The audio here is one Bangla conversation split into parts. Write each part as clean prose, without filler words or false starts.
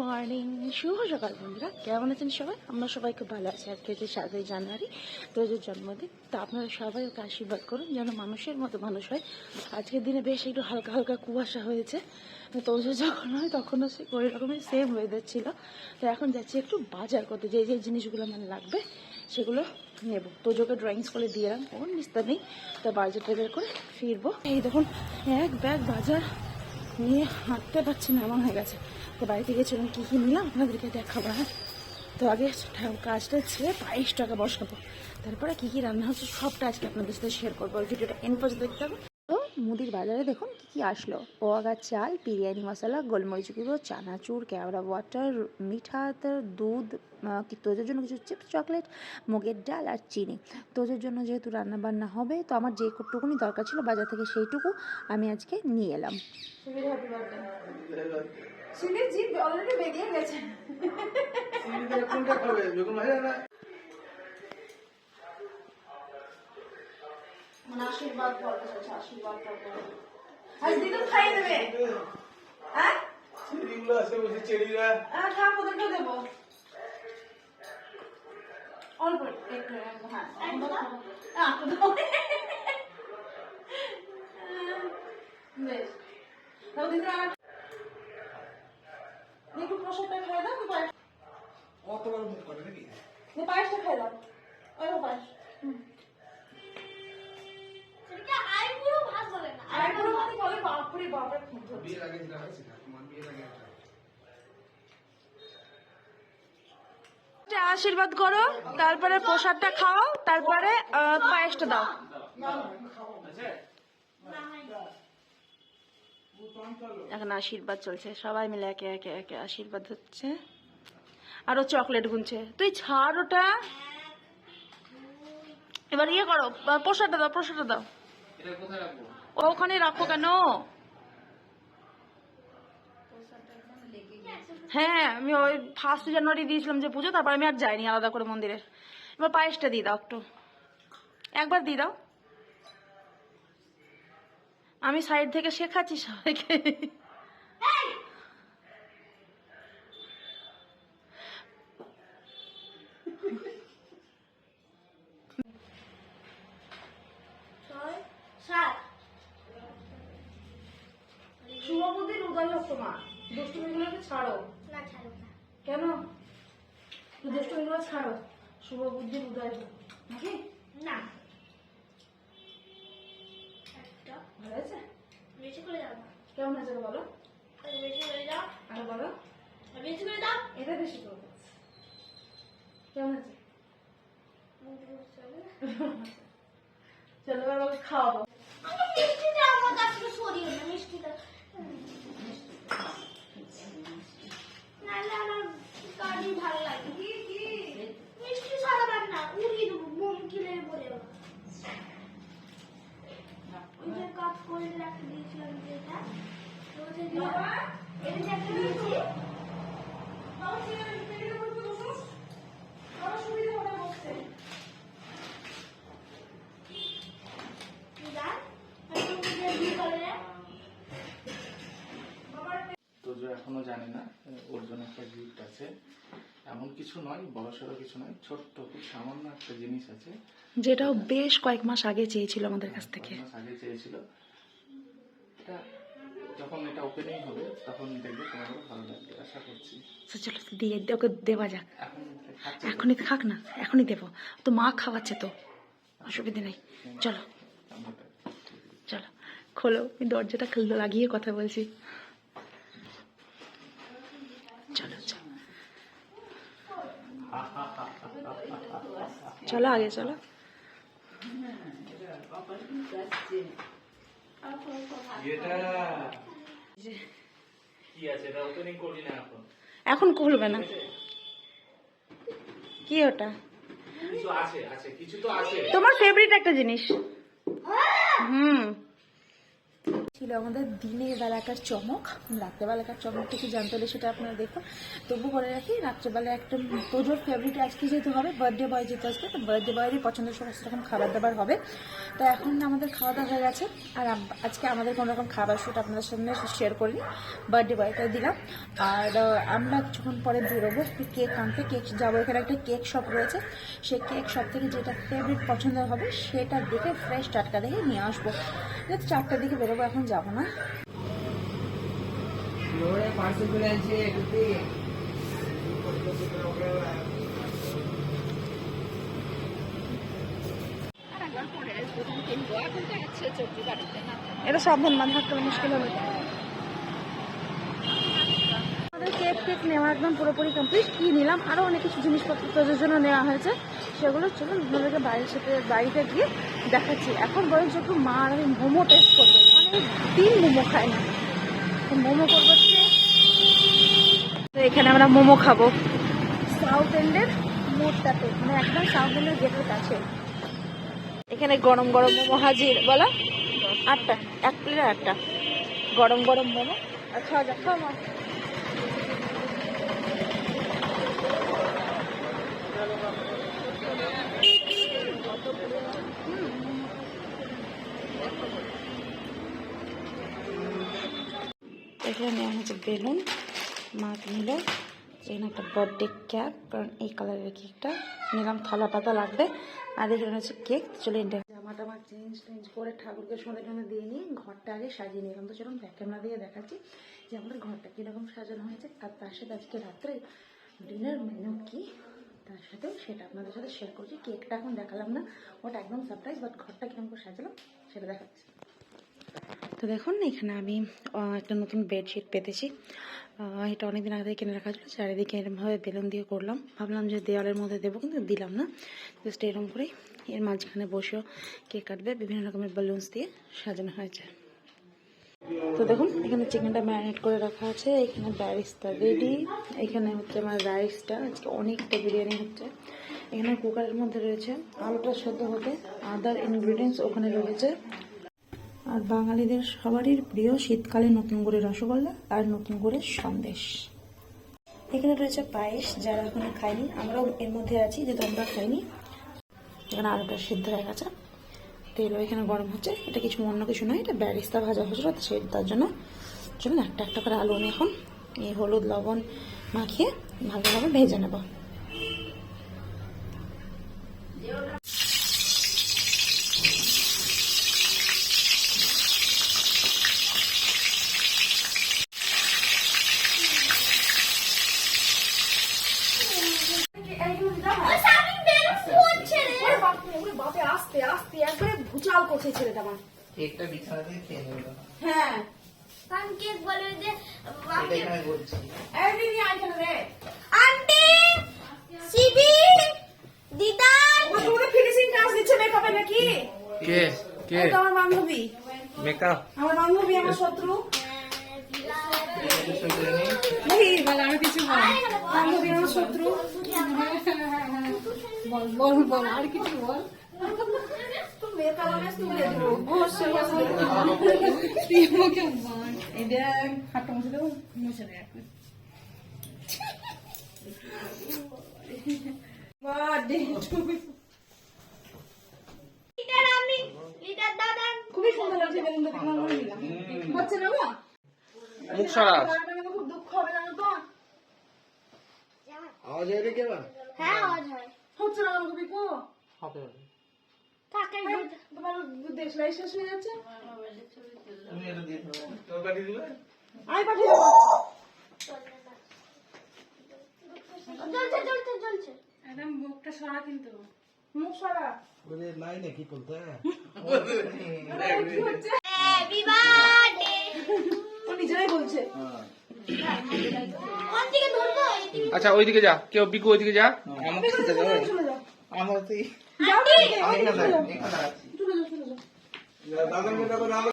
মর্নিং, শুভ সকাল বন্ধুরা। কেমন আছেন সবাই? আমরা সবাই খুব ভালো আছি। আজকে হচ্ছে 7ই জানুয়ারি, তোজোর জন্মদিন। তো আপনারা সবাই ওকে আশীর্বাদ করুন যেন মানুষের মতো মানুষ হয়। আজকের দিনে বেশ একটু হালকা হালকা কুয়াশা হয়েছে। তোজো যখন হয় তখনও সে ওই রকমের সেম ওয়েদার ছিল। তো এখন যাচ্ছি একটু বাজার করতে, যে যে জিনিসগুলো মানে লাগবে সেগুলো নেব। তোজোকে ড্রয়িং স্কুলে দিয়ে এলাম, ওর নিস্তা নেই। তো বাজার টাজার করে ফিরবো। এই দেখুন, এক ব্যাগ বাজার নিয়ে হাঁটতে পারছি না, এমন হয়ে গেছে। তো বাড়িতে গেছিলাম, কী কী নিলাম আপনাদেরকে দেখাবো। হ্যাঁ, তো আগে কাজটা ছেড়ে 22 টাকা বসাবো, তারপরে কী কী রান্না হচ্ছে সবটা আজকে আপনাদের সাথে শেয়ার করবো। ভিডিওটা এন্ড পর্যন্ত দেখতে হবে। তো মুদির বাজারে দেখুন কী কী আসলো। পোয়াগার চাল, বিরিয়ানি মশলা, গোলমরিচ গুঁড়ো, চানাচুর, কেওড়া ওয়াটার, মিঠা, দুধ, তোজোর জন্য কিছু চিপস, চকলেট, মুগের ডাল আর চিনি। তোজোর জন্য যেহেতু রান্না বান্না হবে, তো আমার যেটুকুনি দরকার ছিল বাজার থেকে সেইটুকু আমি আজকে নিয়ে এলাম। শিবির জি অলরেডি বেরিয়ে গেছে। আশীর্বাদ করতে চাইছে, আশীর্বাদ করতে। আজ দিদুন খাইয়ে দেবে। হ্যাঁ চেরিগুলো আছে, বসে চেরিরা। খাপ ওদেরকেও দেবো অল্প একটু। হ্যাঁ বেশ, তাও দিদি আর একটু প্রসাদটা খাই দাও। অত বড় মুখ করে নাকি? পায়েসটা খাই দাও, ওই পায়েস। আশীর্বাদ করো, তারপরে প্রসাদটা খাও, তারপরে পায়েসটা দাও। এখন আশীর্বাদ চলছে, সবাই মিলে একে একে একে আশীর্বাদ হচ্ছে। আরো চকলেট গুনছে। তুই ছাড় ওটা, এবার ইয়ে করো, প্রসাদটা দাও, প্রসাদটা দাও। ওখানে রাখো কেন? হ্যাঁ, আমি ওই 1 জানুয়ারি দিয়েছিলাম যে পুজো, তারপর আমি আর যাইনি আলাদা করে মন্দিরে। এবার পায়েসটা দিয়ে দাও, একটু একবার দিয়ে দাও। আমি সাইড থেকে শেখাচ্ছি সবাইকে। শুভবুদ্ধির উদয় হোক তোমার। দুষ্টুমিগুলোকে ছাড়ো। না ছাড়ো না। কেন? দুষ্টুমিগুলো ছাড়ো, শুভবুদ্ধির উদয় হোক। নাকি না? ভালো আছে? বেশি করে দাও। কেমন আছে বলো? বেশি করে দাও। আর বলো বেশি করে দাও। এটা বেশি করে। কেমন আছে? চলো এবার খাওয়াবো। মিষ্টিটা আমার কাছ থেকে সরিয়ে না, মিষ্টিটা নাহলে আমার কাজই ভালো লাগে। কি কি মিষ্টি সারাবার না, উড়িয়ে দেবো মোম কিলে বলে। ওই যে কাজ করে রাখতে দিয়েছিলাম যেটা, এটা একটা দিয়েছি। তোজো এখনো জানে না ওর জন্য একটা গিফট আছে। এমন কিছু নয়, বড়সড় কিছু নয়, ছোট্ট খুব সামান্য একটা জিনিস আছে, যেটাও বেশ কয়েক মাস আগে চেয়েছিল আমাদের কাছ থেকে। আগে চেয়েছিল। এটা যখন এটা ওপেনিং হবে তখন দেখবে তোমারও ভালো লাগবে, আশা করছি। চলো দিয়ে ওকে দেওয়া যাক। এখনই খাক না, এখনই দেবো তো, মা খাওয়াচ্ছে তো, অসুবিধা নেই। চলো চলো খোলো, আমি দরজাটা লাগিয়ে কথা বলছি। চলো চলো চলো আগে চলো। এখন খুলবে না। কি ওটা? তোমার ফেভারিট একটা জিনিস। ছিল আমাদের দিনের বেলাকার চমক, রাত্রেবেলাকার চমক কিছু জানতে হলে সেটা আপনারা দেখুন। তবু বলে রাখি, রাত্রেবেলা একটা তোজোর ফেভারিট আজকে যেহেতু হবে, বার্থডে বয় যেহেতু আসবে, তো বার্থডে বয়েরই পছন্দের সমস্ত রকম খাবার দাবার হবে। তো এখন আমাদের খাওয়া দাওয়া হয়ে গেছে, আর আজকে আমাদের কোনো রকম খাবার শুট আপনাদের সামনে শেয়ার করিনি, বার্থডে বয়টাই দিলাম। আর আমরা কিছুক্ষণ পরে বেরোবো একটু কেক আনতে, কেক যাবো, এখানে একটা কেক শপ রয়েছে, সেই কেক শপ থেকে যেটা ফেভারিট পছন্দ হবে সেটা দেখে ফ্রেশ টাটকা দেখে নিয়ে আসবো। 4টার দিকে বেরোবো, এখন যাবো না। এটা সাবধান, বাঁধা করলে মুশকিল হবে। আমাদের কেক নেওয়া একদম পুরোপুরি কমপ্লিট। কি নিলাম, আরও অনেক কিছু জিনিসপত্র তোদের জন্য নেওয়া হয়েছে, সেগুলো চলুন আপনাদেরকে বাড়িতে গিয়ে দেখাচ্ছি। এখন বরঞ্চ একটু মা আর আমি মোমো টেস্ট করবো, অনেক দিন মোমো খাই না, মোমো করবো। তো এখানে আমরা মোমো খাবো সাউথ এন্ডের মোড়টাতে, মানে একদম সাউথ এন্ডের গেটের কাছে। এখানে গরম গরম মোমো হাজির, বলো 8টা, 1 প্লেট 8টা গরম গরম মোমো। আর খাওয়া যাক, খাওয়া মা। এখানে নেওয়া হচ্ছে বেলুন, মা নিল। এখানে একটা বার্থডে ক্যাপ, কারণ এই কালারের কেকটা নিলাম, থালা পাতা লাগবে। আর এখানে হচ্ছে কেক। চলে জামা টামা চেঞ্জ করে ঠাকুরকে সন্ধ্যা টামা দিয়ে নিয়ে ঘরটা আগে সাজিয়ে নিলাম। তো চলুন ব্যাক ক্যামেরা দিয়ে দেখাচ্ছি যে আমাদের ঘরটা কীরকম সাজানো হয়েছে, আর তার সাথে আজকে রাত্রে ডিনার মেনু কি, তার সাথে সেটা আপনাদের সাথে শেয়ার করছি। কেকটা এখন দেখালাম না, ওটা একদম সারপ্রাইজ, বাট ঘরটা কিরকম করে সাজালাম সেটা দেখাচ্ছি। তো দেখুন, এখানে আমি একটা নতুন বেডশিট পেতেছি। এটা অনেকদিন আগে থেকে কিনে রাখা ছিল, চারিদিকে এরমভাবে বেলুন দিয়ে করলাম। ভাবলাম যে দেওয়ালের মধ্যে দেবো, কিন্তু দিলাম না, জাস্ট এরকম করেই এর মাঝখানে বসেও কেক কাটবে, বিভিন্ন রকমের বেলুনস দিয়ে সাজানো হয়েছে। তো দেখুন, এখানে চিকেনটা ম্যারিনেট করে রাখা আছে, এখানে রাইসটা রেডি, এখানে হচ্ছে আমার রাইসটা, আজকে অনেকটা বিরিয়ানি হচ্ছে। এখানে কুকারের মধ্যে রয়েছে আলুটা সেদ্ধ হতে, আদার ইনগ্রিডিয়েন্টস ওখানে রয়েছে। আর বাঙালিদের সবারই প্রিয় শীতকালে নতুন করে রসগোল্লা আর নতুন করে সন্দেশ। এখানে রয়েছে পায়েস, যারা এখনো খায়নি, আমরাও এর মধ্যে আছি, যেহেতু আমরা খাইনি। এখানে আলুটা সিদ্ধ হয়ে গেছে, তেলও এখানে গরম হচ্ছে। এটা কিছু অন্য কিছু নয়, এটা ব্যারিস্তা ভাজা হয়েছিল, তার জন্য চলুন একটা একটা করে আলু নিয়ে এখন এই হলুদ লবণ মাখিয়ে ভালোভাবে ভেজে নেব। ভুচাল করছে ছেলেটা আমার। কেকটা বিছানা দিয়ে খেয়ে নেবে। হ্যাঁ, আমি কেক বলে যে এটাই আমি বলছি। এই নিয়ে আইছেন রে আন্টি সিবি দিদার তোমরা ফিনিশিং টাচ দিচ্ছে মেকআপে নাকি? কে কে এটা আমার বান্ধবী, মেকআপ আমার বান্ধবী, আমার শত্রু। আমি কিছু বান্ধবী, আমার শত্রু। বল বল বল, আর কিছু বল। খুবই সুন্দর লাগছে বেলুনটা, দেখলাম হচ্ছে না গো, মুখ সারাস খুব দুঃখ হবে জানো তো। আওয়াজ হবে কে বা হ্যাঁ আওয়াজ হয় হচ্ছে না খুবই কো হবে তাকে তোমার দেশলাই শেষ হয়ে যাচ্ছে। তুমি এটা দিয়ে দাও, তোর কাটি দিবে। আমি পাঠিয়ে দেবো। জ্বলছে জ্বলছে জ্বলছে একদম মুখটা সরা, কিন্তু মুখ সরা। बोले लाई नहीं की बोलता है হ্যাপি বার্থডে ও নিজেরাই বলছে। কোন দিকে ধরবো আচ্ছা ওইদিকে যা, কেউ বিকু ওইদিকে যা। আমাকে চলে যাও, চলে যাও, আমার তুই যাও না, আমি এখানে চলে যাও, এখানে আছি। চলে যাও, চলে যাও। दादा बेटा को नाम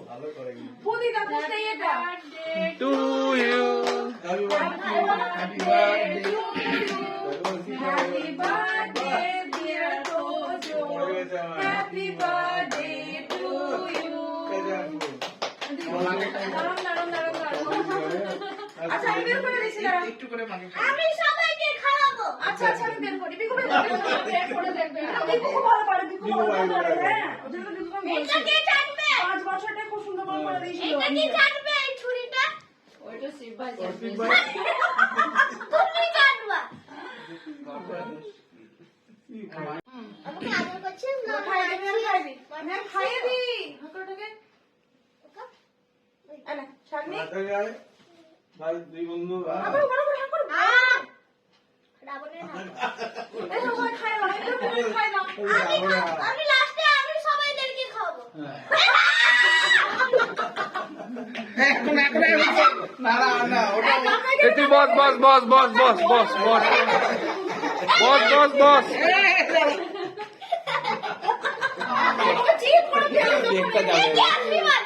ভালো করে পুদি দা পুস্তে এটা to you happy birthday happy birthday happy birthday dear Tojo, happy birthday to you, বের করে দিছি দাঁড়া। একটু করে মাকে আমি সবাইকে খাওয়াবো। আচ্ছা আচ্ছা আমি বের করি বিকু বের করে দেখবে বিকু খুব ভালো পারে বিকু ভালো পারে হ্যাঁ ওদের তো বিকু আমি এটা বলছি কে চাটবে? 5 বছরটা খুব সুন্দর করে দিয়েছিল এটা কি চাটবে এই ছুরিটা? ওইটা শিব ভাই তুমি চাটবা। আমাকে আদর করছিস না? খাইবি হ্যাঁ খাইবি হাকড়টাকে আনা শাগনি ভাই দুই বন্ধু হাকড় বড় হাকড় রাবণের হাত। এই সবাই খাই না একটু খাই না আমি লাস্টে আমি সবাইদেরকে খাওয়াবো। না না না ওটা তুই বস বস বস বস বস বস বস বস বস বস চিপ করে দে একটা যাবে কে আসবি বল?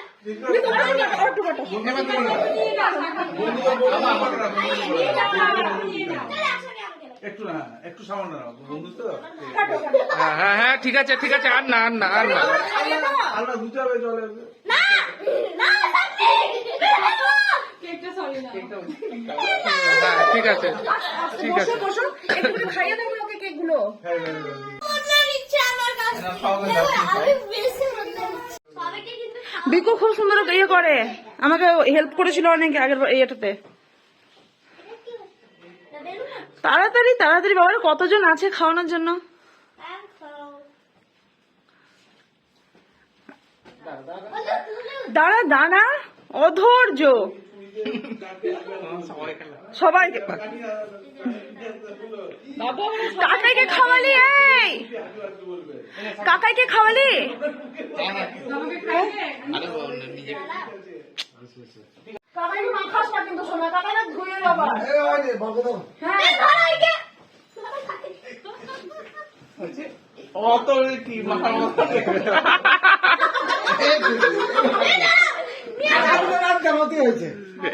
চলে আসো নি আমাকে। একটু না একটু সামান্য না বন্ধু তো হ্যাঁ হ্যাঁ হ্যাঁ ঠিক আছে আর না আর না আর না আলটা ধুতে হবে জলে না না সামনে কেকটা সরি না হ্যাঁ ঠিক আছে ঠিক আছে বসো বসো একটু খাইয়ে দাও ওকে কেকগুলো মজা নিচ্ছে আমার কাছে। না, সবাই যাচ্ছে, আমি বেশি মজা নিচ্ছি। সবাইকে কিন্তু খাওয়াবো। বিকু খুব সুন্দর ইয়ে করে আমাকে হেল্প করেছিল অনেক আগের ইয়েটাতে এটা কি? না বেরো না। তাড়াতাড়ি তাড়াতাড়ি বাবার কতজন আছে খাওয়ানোর জন্য খাও। দাঁড়া দাঁড়া অধৈর্য সবাইকে কাকাইকে খাওয়ালি এই কাকাইকে খাওয়ালি আরে নিজে কাকাইকে মাখাস না কিন্তু শোনা কাকাইকে ধুয়ে দেবা হ্যাঁ অত কি মাখার মতো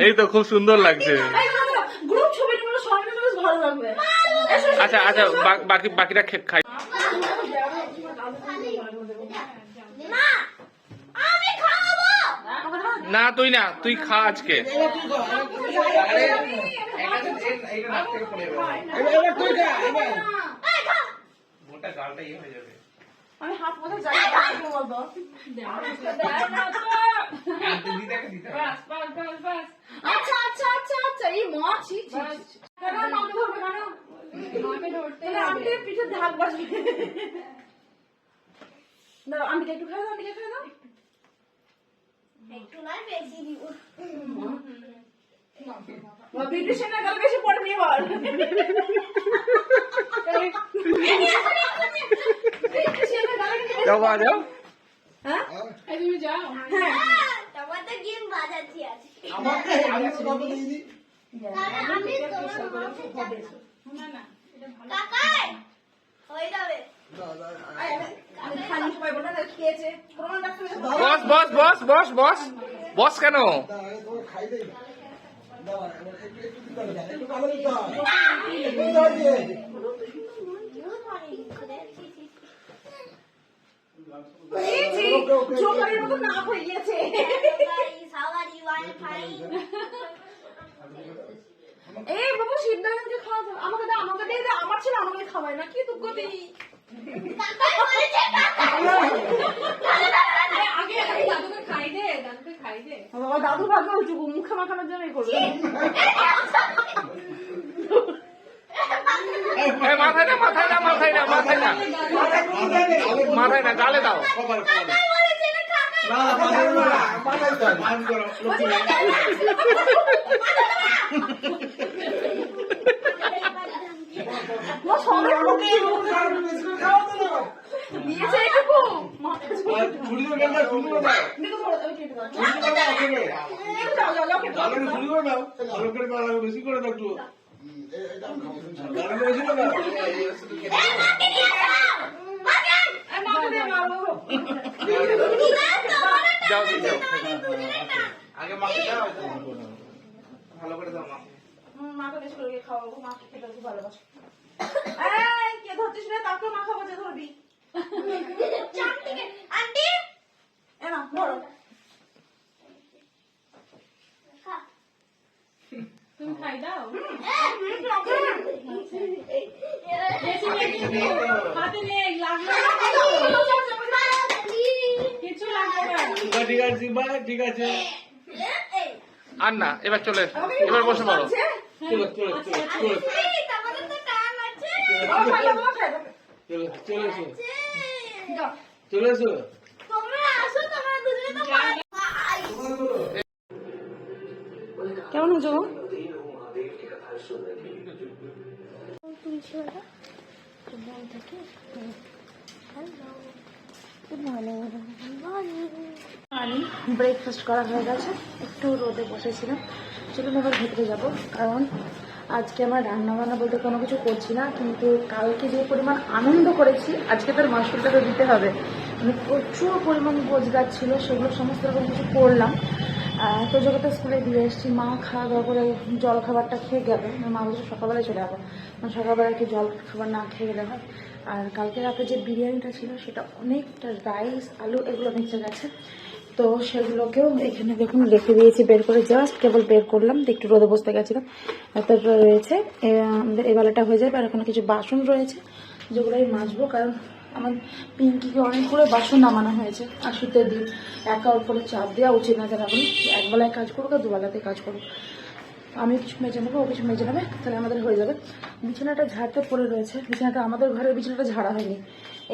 এই তো খুব সুন্দর লাগছে গ্রুপ ছবিগুলো সঙ্গে বেশ ভালো লাগবে আচ্ছা আচ্ছা বাকিটা খাই মা আমি খাওয়াবো। না তুই খা আজকে এই খাও। গোটা গালটা ইয়ে হয়ে যাবে আমি হাত মতো যাই বলবো দিতে দিতে হবে। আচ্ছা আচ্ছা আচ্ছা আচ্ছা এই মা ছি মাকে ধরবে কেন আমি পিঠে ধাক বসবে দাও আন্টিকে একটু খাই দাও আন্টিকে খাই দাও একটু নয় বেশি দিব। বিউটিশিয়ানের গালে বেশি পড়ে নিয়ে বল বিউটিশিয়ানের গালে কিন্তু যাও যাও হ্যাঁ তুমি যাও হ্যাঁ তোমার তো গেম বাজাচ্ছি আজকে। আমাকে আমি তো বাবা দিদি কারণ আমি তোমার মাকে চাটবো। কাকাই হয়ে যাবে। আমি খালি সবাই বলে না খেয়েছে প্রমাণ রাখতে বস বস বস বস বস বস কেন খাই দেই একটু ভালো দিতে হয় একটু জল দিয়ে চোখের মতো না হয়ে গেছে এই বাবু সিদ্ধান্তকে খাওয়া আমাকে দাও আমাকে দিয়ে দাও আমার ছেলে আমাকে খাওয়ায় না কি দুঃখ দিই বাবা দাদু ভাগ্য হচ্ছে মুখে মাখানোর জন্যই করবে মাথায় না গালে দাও না বানাই তো মান করো দিয়েছে একটু ছুরি করে দাও ছুরি করে দাও ছুরি করে দাও ভালো করে দাও বেশি করে দাও একটু বেশি করে দাও যাও আগে মাকে দাও ভালো করে দাও মা মাকে বেশ করে খাওয়াবো মাকে খেতে খুব ভালোবাসে এই কে ধরছিস রে তাকে মা খাবো যে ধরবি আন্টি এ না ধরো তুমি খাই দাও হাতে নেই, লাগবে না। কিছু লাগবে না। ঠিক আছে জিব্বা, ঠিক আছে। আর না, এবার চলে এসো। এবার বসে পড়ো। চলো চলো চলো চলো তোমাদের তো কাম আছে। চলো চলে এসো, চলে এসো। তোমরা আসো, তোমরা দুজনে তো পারো। কেমন হয়েছে গো? তুমি ছোড়া মন থেকে হ্যালো গুড মর্নিং। ব্রেকফাস্ট করা হয়ে গেছে, একটু রোদে বসেছিলাম। চলুন এবার ভেতরে যাব, কারণ আজকে আমার রান্না বান্না বলতে কোনো কিছু করছি না, কিন্তু কালকে যে পরিমাণ আনন্দ করেছি আজকে তার মাসুলটা তো দিতে হবে। মানে প্রচুর পরিমাণ গোছ গাছ ছিল, সেগুলো সমস্ত রকম কিছু করলাম। তো জগতে স্কুলে দিয়ে এসেছি, মা খাওয়া দাওয়া করে জল খাবারটা খেয়ে গেল। মা বলছে সকালবেলায় চলে যাবো, মানে সকালবেলায় কি জল খাবার না খেয়ে গেলে হয়। আর কালকে রাতে যে বিরিয়ানিটা ছিল সেটা অনেকটা, রাইস আলু এগুলো বেঁচে গেছে, তো সেগুলোকেও এখানে দেখুন রেখে দিয়েছি বের করে, জাস্ট কেবল বের করলাম, তো একটু রোদে বসতে গেছিলাম। এতটা রয়েছে, আমাদের এই বেলাটা হয়ে যাবে। আর এখানে কিছু বাসন রয়েছে যেগুলো আমি মাজবো, কারণ আমার পিঙ্কিকে অনেকগুলো বাসন নামানো হয়েছে। আর শীতের দিন একা ওর করে চাপ দেওয়া উচিত না, যারা এখন একবেলায় কাজ করুক আর দুবেলাতে কাজ করুক। আমি কিছু মেজে নেবো, ও কিছু মেজে নেবে, তাহলে আমাদের হয়ে যাবে। বিছানাটা ঝাড়তে পড়ে রয়েছে, বিছানাটা আমাদের ঘরের বিছানাটা ঝাড়া হয়নি।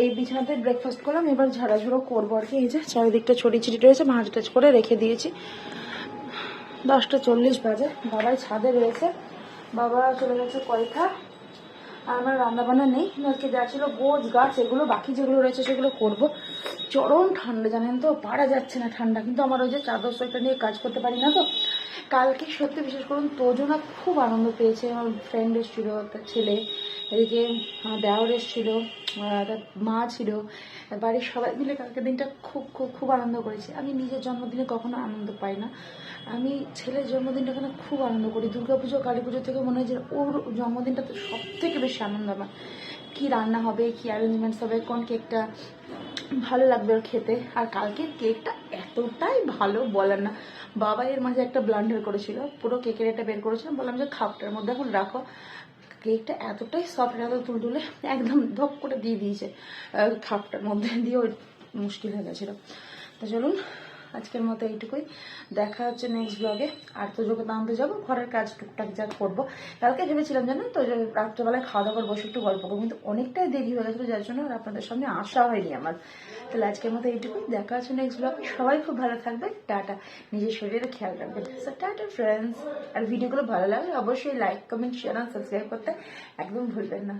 এই বিছানাতে ব্রেকফাস্ট করলাম, এবার ঝাড়াঝুড়ো করবো আর কি। এই যে চারিদিকটা ছড়িয়ে ছিটি রয়েছে, ভাঁজ টাজ করে রেখে দিয়েছি। 10:40 বাজে, বাবাই ছাদে রয়েছে, বাবা চলে গেছে কয়টা। আর আমার রান্নাবান্না নেই, আজকে যা ছিল গোছ গাছ এগুলো, বাকি যেগুলো রয়েছে সেগুলো করব। চরম ঠান্ডা জানেন তো, পারা যাচ্ছে না ঠান্ডা, কিন্তু আমার ওই যে চাদর সোয়েটার নিয়ে কাজ করতে পারি না তো। কালকে সত্যি বিশেষ করুন তোজনা খুব আনন্দ পেয়েছে, আমার ফ্রেন্ড এসেছিলো, তার ছেলে, এদিকে আমার দেওর এসেছিলো, তার মা ছিল, বাড়ির সবাই মিলে কালকে দিনটা খুব খুব খুব আনন্দ করেছি। আমি নিজের জন্মদিনে কখনো আনন্দ পাই না, আমি ছেলের জন্মদিনটা এখানে খুব আনন্দ করি। দুর্গাপুজো কালী পুজো থেকে মনে হয় যে ওর জন্মদিনটাতে সব থেকে বেশি আনন্দ আমার। কী রান্না হবে, কী অ্যারেঞ্জমেন্টস হবে, কোন কেকটা ভালো লাগবে ওর খেতে। আর কালকের কেকটা এতটাই ভালো বলার না। বাবা এর মাঝে একটা ব্লান্ডার করেছিল, পুরো কেকের এটা বের করেছিলাম, বললাম যে খাপটার মধ্যে এখন রাখো। কেকটা এতটাই সফট, এত তুলতুলে, একদম ধপ করে দিয়ে দিয়েছে খাপটার মধ্যে, দিয়ে ওই মুশকিল হয়ে গেছিলো। তো চলুন আজকের মতো এইটুকুই, দেখা হচ্ছে নেক্সট ব্লগে। আর তো যোগ্যতা আনতে যাবো, ঘরের কাজ টুকটাক যা করবো। কালকে ভেবেছিলাম জানেন তো, যে রাত্রেবেলায় খাওয়া দাওয়া করে বসে একটু গল্প করবো, কিন্তু অনেকটাই দেরি হয়ে গেছিলো, যার জন্য আর আপনাদের সামনে আসা হয়নি আমার। তাহলে আজকের মতো এইটুকুই, দেখা হচ্ছে নেক্সট ব্লগে। সবাই খুব ভালো থাকবে, টাটা, নিজের শরীরের খেয়াল রাখবেন। So tata friends. আর ভিডিওগুলো ভালো লাগলে অবশ্যই লাইক কমেন্ট শেয়ার আর সাবস্ক্রাইব করতে একদম ভুলবেন না।